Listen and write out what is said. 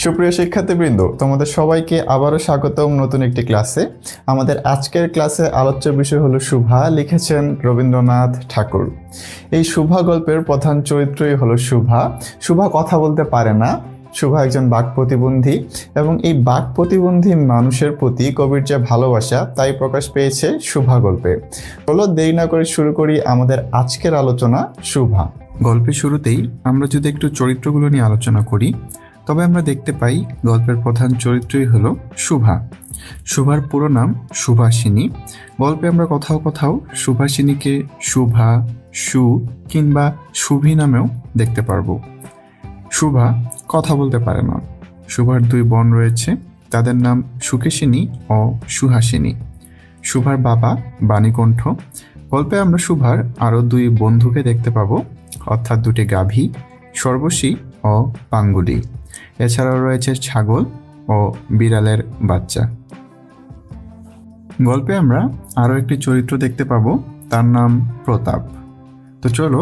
সুপ্রিয় শিক্ষার্থীবৃন্দ, তোমাদের সবাইকে আবারও স্বাগতম নতুন একটি ক্লাসে। আমাদের আজকের ক্লাসে আলোচ্য বিষয় হলো শুভা। লিখেছেন রবীন্দ্রনাথ ঠাকুর। এই শুভা গল্পের প্রধান চরিত্রই হলো শুভা। শুভা কথা বলতে পারে না। শুভা একজন বাক প্রতিবন্ধী এবং এই বাক প্রতিবন্ধী মানুষের প্রতি কবির যে ভালোবাসা তাই প্রকাশ পেয়েছে শুভা গল্পে। চলো দেরি না করে শুরু করি আমাদের আজকের আলোচনা শুভা। গল্পের শুরুতেই আমরা যদি একটু চরিত্রগুলো নিয়ে আলোচনা করি, তবে আমরা দেখতে পাই গল্পের প্রধান চরিত্রই হলো শুভা। শুভার পুরো নাম সুভাষিনী। গল্পে আমরা কোথাও কোথাও সুভাষিনীকে শুভা, সু কিংবা শুভি নামেও দেখতে পারবো। শুভা কথা বলতে পারে না। শুভার দুই বোন রয়েছে, তাদের নাম সুকেশিনী ও সুহাসিনী। শুভার বাবা বাণীকণ্ঠ। গল্পে আমরা শুভার আরও দুই বন্ধুকে দেখতে পাবো, অর্থাৎ দুটি গাভী, সর্বশী ও পাঙ্গুলি। এছাড়াও রয়েছে ছাগল ও বিড়ালের বাচ্চা। গল্পে আমরা আরও একটি চরিত্র দেখতে পাবো, তার নাম প্রতাপ। তো চলো